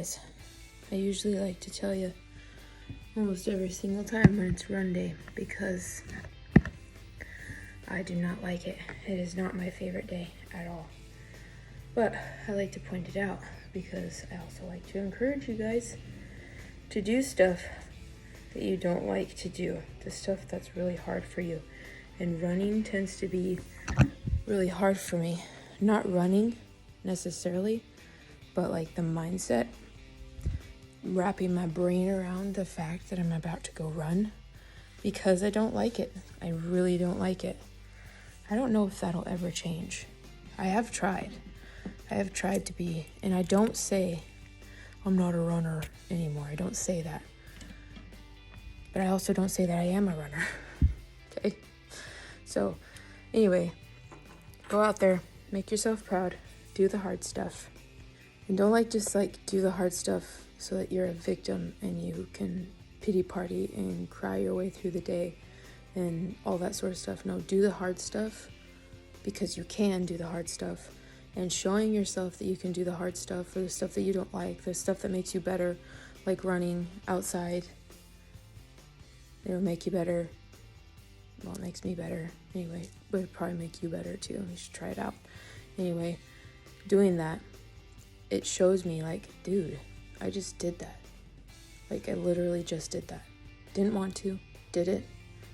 guys. I usually like to tell you almost every single time when it's run day because I do not like it. It is not my favorite day at all. But I like to point it out because I also like to encourage you guys to do stuff that you don't like to do, the stuff that's really hard for you. And running tends to be really hard for me. Not running necessarily, but like the mindset, wrapping my brain around the fact that I'm about to go run because I don't like it. I really don't like it. I don't know if that'll ever change. I have tried to be, and I don't say I'm not a runner anymore. I don't say that. But I also don't say that I am a runner. Okay? So, anyway, go out there, make yourself proud, do the hard stuff. And don't just do the hard stuff so that you're a victim and you can pity party and cry your way through the day and all that sort of stuff. No, do the hard stuff because you can do the hard stuff. And showing yourself that you can do the hard stuff or the stuff that you don't like, the stuff that makes you better, like running outside. It'll make you better. Well, it makes me better. Anyway, but it'll probably make you better too. You should try it out. Anyway, doing that, it shows me dude, I just did that. I literally just did that. Didn't want to, did it.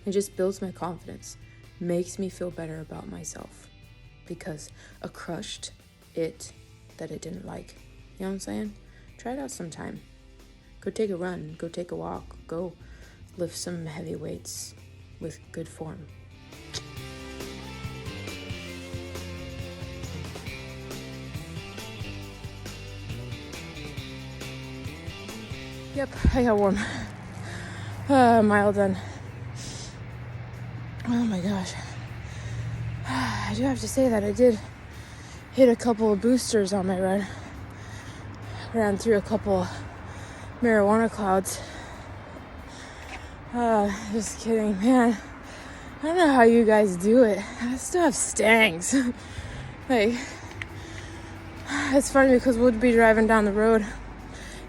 It just builds my confidence. Makes me feel better about myself. Because I crushed it that it didn't like. You know what I'm saying? Try it out sometime. Go take a run. Go take a walk. Go lift some heavy weights with good form. Yep, I got warm. Mile done. Oh my gosh. I do have to say that I did hit a couple of boosters on my run. Ran through a couple marijuana clouds. Just kidding, man. I don't know how you guys do it. That stuff stinks. It's funny because we'll be driving down the road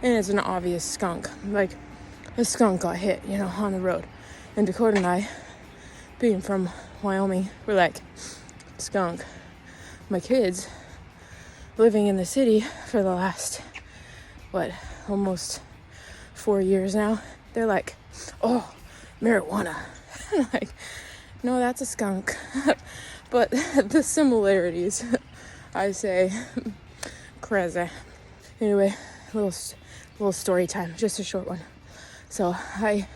and it's an obvious skunk. A skunk got hit, on the road. And Dakota and I, being from Wyoming, we're like, skunk. My kids, living in the city for the last, almost 4 years now, they're like, oh, marijuana. I'm like, no, that's a skunk. But the similarities, I say, crazy. Anyway, little story time, just a short one. So my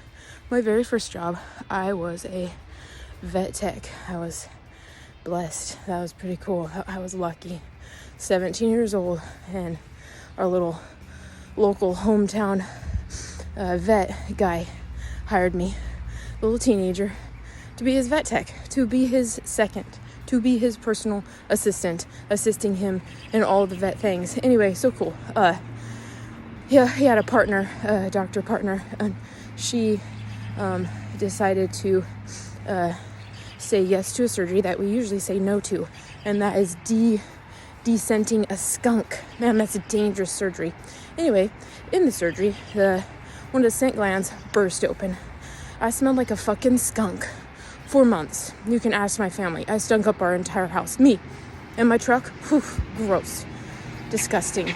very first job, I was a vet tech. I was blessed. That was pretty cool. I was lucky. 17 years old, and our little local hometown vet guy hired me, little teenager, to be his vet tech, to be his second, to be his personal assistant, assisting him in all the vet things. Anyway, so cool. He had a partner, a doctor partner, and she decided to say yes to a surgery that we usually say no to, and that is descenting a skunk. Man, that's a dangerous surgery. Anyway, in the surgery, one of the scent glands burst open. I smelled like a fucking skunk for months. You can ask my family. I stunk up our entire house. Me and my truck, whew, gross, disgusting.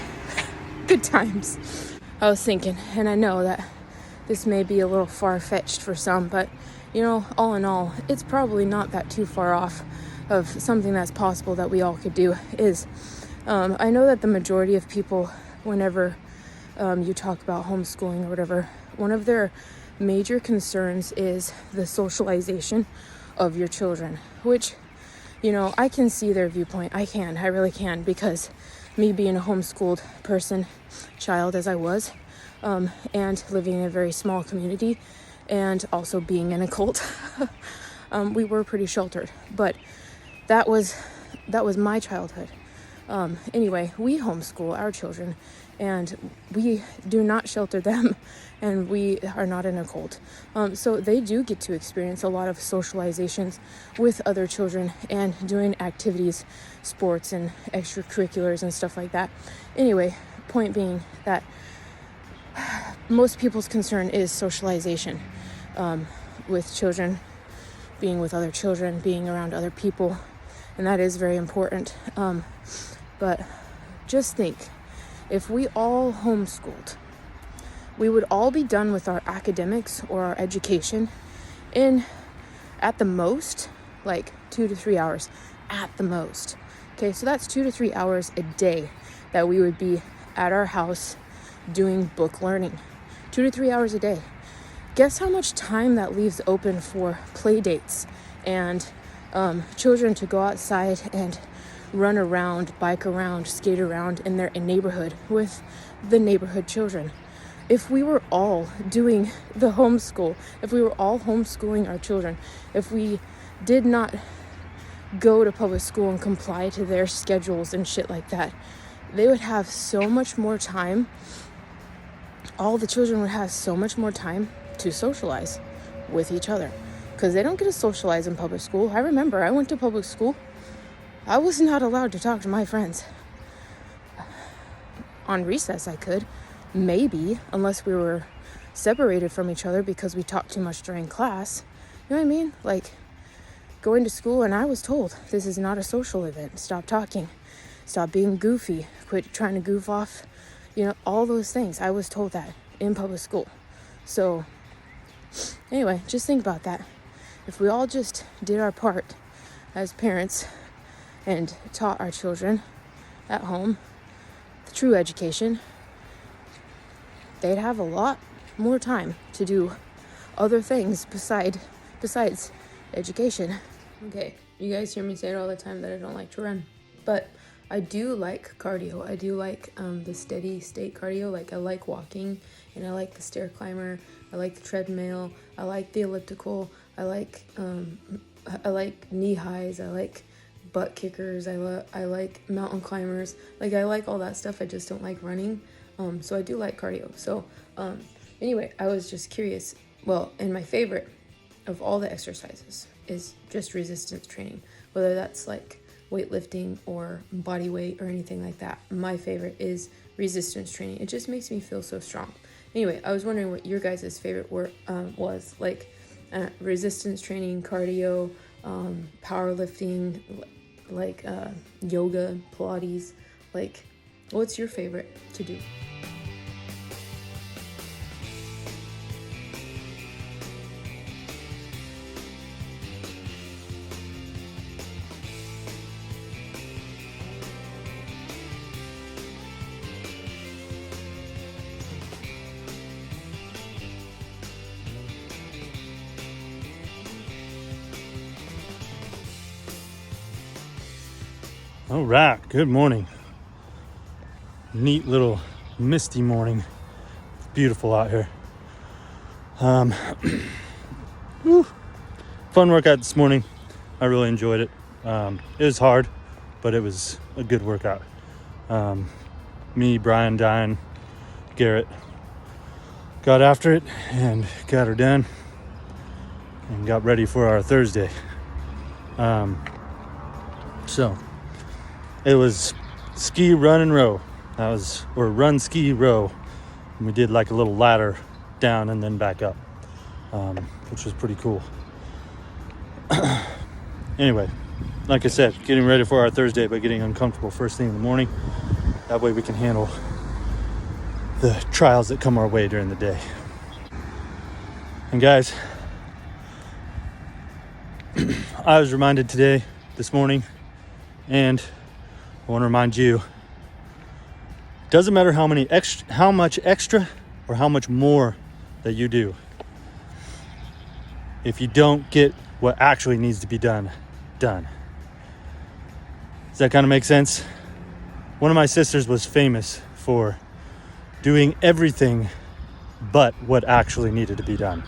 Good times. I was thinking, and I know that this may be a little far-fetched for some, but all in all, it's probably not that too far off of something that's possible that we all could do. I know that the majority of people, whenever you talk about homeschooling or whatever, one of their major concerns is the socialization of your children, which, I can see their viewpoint. I really can, because me being a homeschooled child as I was, and living in a very small community, and also being in a cult, we were pretty sheltered. But that was my childhood. Anyway, we homeschool our children, and we do not shelter them, and we are not in a cult. So they do get to experience a lot of socializations with other children and doing activities, sports, and extracurriculars and stuff like that. Anyway, point being that most people's concern is socialization, with children, being with other children, being around other people, and that is very important. But just think, if we all homeschooled, we would all be done with our academics or our education in, at the most, like 2 to 3 hours, at the most. Okay, so that's 2 to 3 hours a day that we would be at our house doing book learning. 2 to 3 hours a day. Guess how much time that leaves open for play dates and children to go outside and run around, bike around, skate around in their neighborhood with the neighborhood children. If we were all doing the homeschool, if we were all homeschooling our children, if we did not go to public school and comply to their schedules and shit like that, they would have so much more time. All the children would have so much more time to socialize with each other, because they don't get to socialize in public school. I remember I went to public school. I was not allowed to talk to my friends. On recess I could, maybe, unless we were separated from each other because we talked too much during class. You know what I mean? Like, going to school and I was told, this is not a social event. Stop talking. Stop being goofy. Quit trying to goof off. You know, all those things. I was told that in public school. So, anyway, just think about that. If we all just did our part as parents and taught our children at home the true education, they'd have a lot more time to do other things besides education. Okay, you guys hear me say it all the time that I don't like to run, but I do like cardio. I do like the steady state cardio. Like, I like walking, and I like the stair climber. I like the treadmill. I like the elliptical. I like knee highs. I like butt kickers. I like mountain climbers. Like, I like all that stuff. I just don't like running. So I do like cardio. So anyway, I was just curious. Well, and my favorite of all the exercises is just resistance training, whether that's like weightlifting or body weight or anything like that. My favorite is resistance training. It just makes me feel so strong. Anyway, I was wondering what your guys' favorite was, like resistance training, cardio, powerlifting, like yoga, Pilates. Like, what's your favorite to do? All right, good morning. Neat little misty morning. It's beautiful out here. Fun workout this morning. I really enjoyed it. It was hard, but it was a good workout. Me, Brian, Diane, Garrett got after it and got her done and got ready for our Thursday. So it was ski, run, and row. Or run, ski, row. And we did like a little ladder down and then back up, which was pretty cool. Anyway, like I said, getting ready for our Thursday by getting uncomfortable first thing in the morning. That way we can handle the trials that come our way during the day. And guys, I was reminded this morning, and I want to remind you, doesn't matter how much extra or how much more that you do, if you don't get what actually needs to be done. Does that kind of make sense? One of my sisters was famous for doing everything but what actually needed to be done.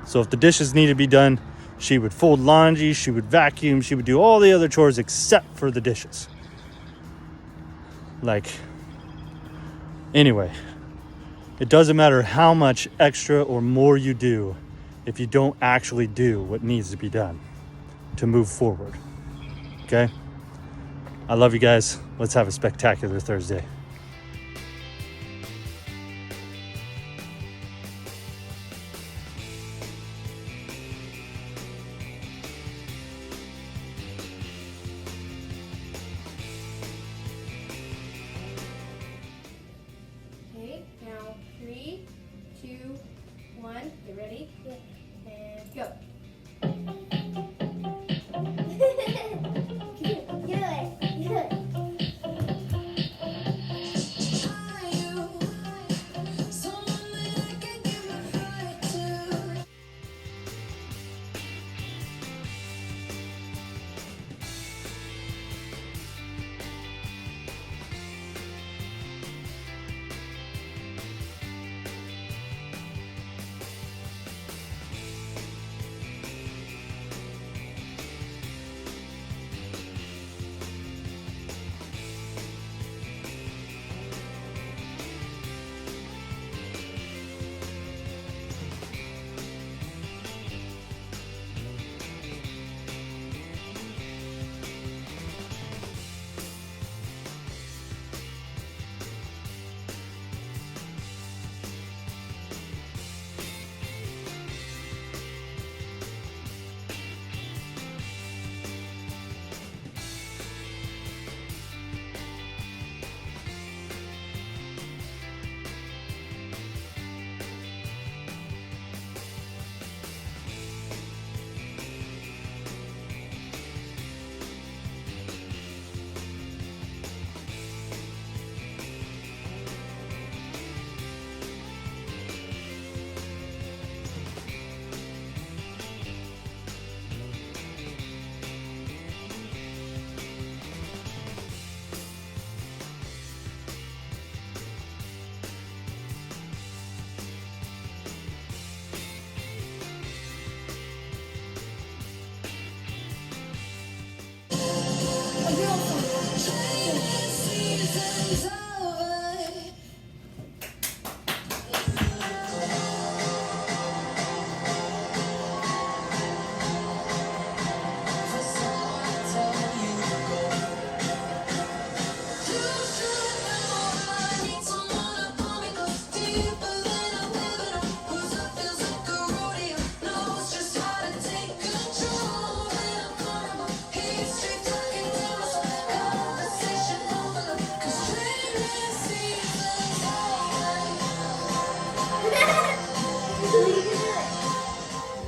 So if the dishes needed to be done, she would fold laundry, she would vacuum, she would do all the other chores except for the dishes. Anyway, it doesn't matter how much extra or more you do if you don't actually do what needs to be done to move forward. Okay? I love you guys. Let's have a spectacular Thursday. 2, 1. Get ready? Yeah. And go. Do it. Do it.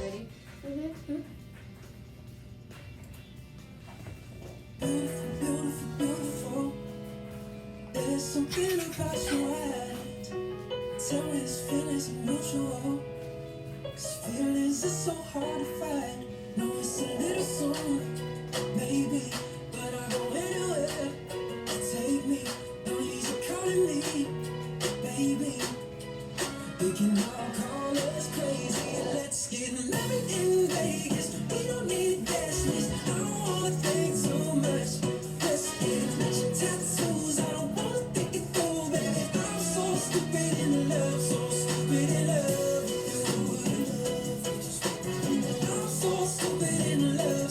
Ready? Beautiful, beautiful. There's something about your eyes. Tell me his feelings are mutual. 'Cause feelings are so hard to find. No, it's a little song, maybe, but I go anywhere. Take me, no need to calling me, baby. We can all call us crazy. Let's get married in Vegas. We don't need a guest list. I don't wanna think too much. Let's get matching tattoos. I don't wanna think it through, baby. I'm so stupid in love, so stupid in love with you. I'm so stupid in love, so stupid in love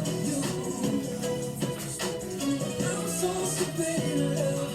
with you. I'm so stupid in love.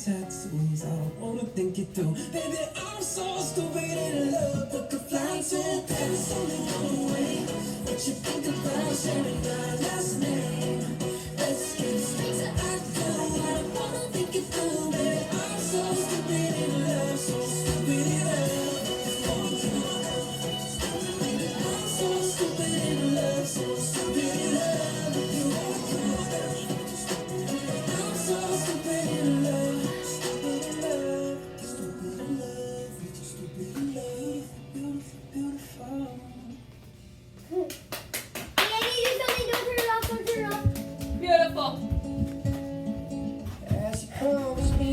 Tattoos, I don't wanna think it through. Baby, I'm so stupid in love. Book a flight to Paris, only one way. But you Think about sharing our last name. Let's get straight to acting. I don't wanna think it through, baby. I'm so stupid in love, so stupid in love. I'm so stupid in love, so stupid in love with you. I'm so stupid in love, stupid in love, stupid in love, stupid in love, beautiful, beautiful. Annie, do something. Don't turn it off. Don't turn it off. Beautiful. As it comes me.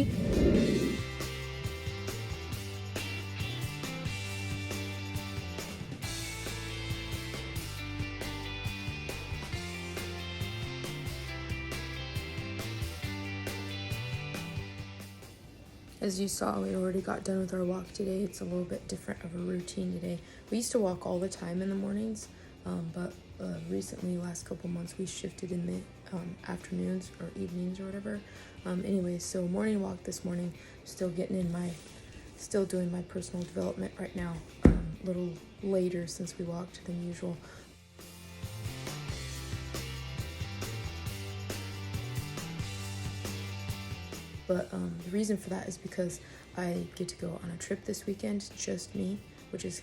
As you saw, we already got done with our walk today. It's a little bit different of a routine today. We used to walk all the time in the mornings, but recently, last couple months, we shifted in the afternoons or evenings or whatever. Anyways, so morning walk this morning. Still doing my personal development right now. A little later since we walked than usual. But the reason for that is because I get to go on a trip this weekend, just me, which is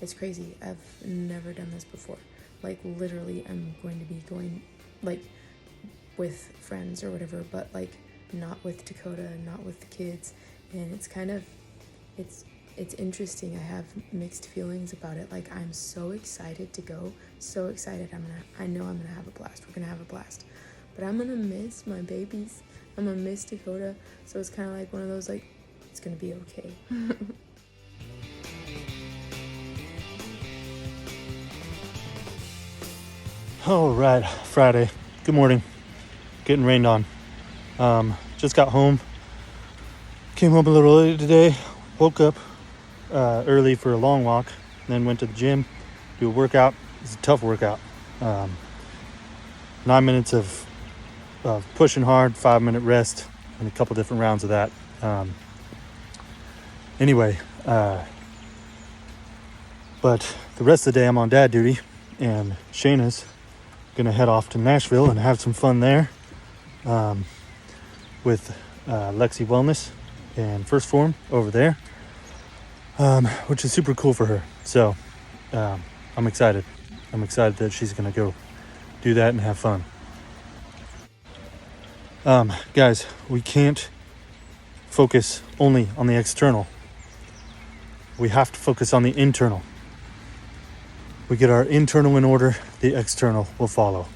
it's crazy. I've never done this before. Like, literally, I'm going to be going, like, with friends or whatever, but, like, not with Dakota, not with the kids. And it's interesting. I have mixed feelings about it. Like, I'm so excited to go, so excited. I know I'm gonna have a blast. We're gonna have a blast. But I'm gonna miss my babies. I'm gonna miss Dakota, so it's kind of like one of those, like, it's gonna be okay. All right, Friday. Good morning. Getting rained on. Just got home. Came home a little early today. Woke up early for a long walk. Then went to the gym, do a workout. It's a tough workout. 9 minutes of pushing hard, 5-minute rest, and a couple different rounds of that. Anyway, but the rest of the day I'm on dad duty, and Shayna's gonna head off to Nashville and have some fun there with Lexi Wellness and First Form over there, which is super cool for her. So I'm excited. I'm excited that she's gonna go do that and have fun. Guys, we can't focus only on the external. We have to focus on the internal. We get our internal in order, the external will follow.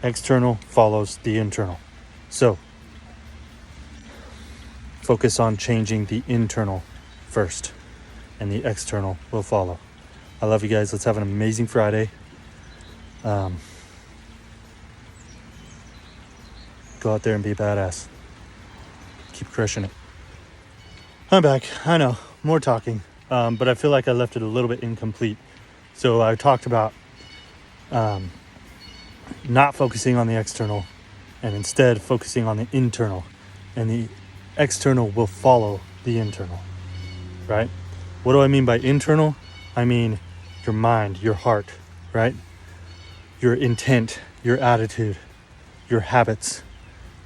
External follows the internal. So, focus on changing the internal first, and the external will follow. I love you guys. Let's have an amazing Friday. Go out there and be a badass. Keep crushing it. I'm back. I know, more talking, but I feel like I left it a little bit incomplete. So I talked about not focusing on the external and instead focusing on the internal, and the external will follow the internal, right? What do I mean by internal? I mean your mind, your heart, right? Your intent, your attitude, your habits,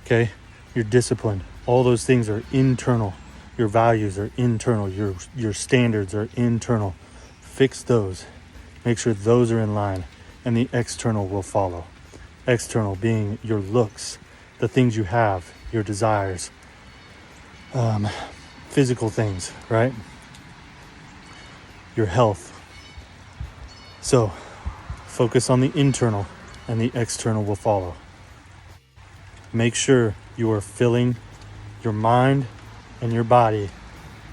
okay? Your discipline. All those things are internal. Your values are internal. Your standards are internal. Fix those. Make sure those are in line, and the external will follow. External being your looks, the things you have, your desires, physical things, right? Your health. So, focus on the internal, and the external will follow. Make sure you are filling your mind and your body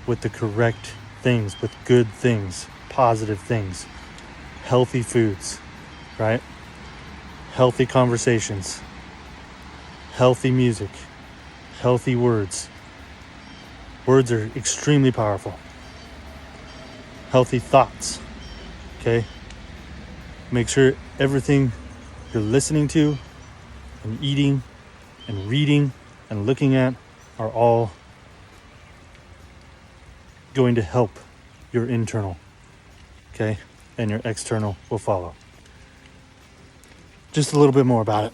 with the correct things, with good things, positive things, healthy foods, right? Healthy conversations, healthy music, healthy words. Words are extremely powerful. Healthy thoughts, okay? Make sure everything you're listening to and eating and reading and looking at are all going to help your internal, okay? And your external will follow. just a little bit more about it.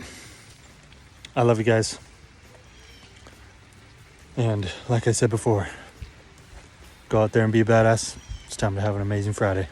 I love you guys. And like I said before, go out there and be a badass. It's time to have an amazing Friday.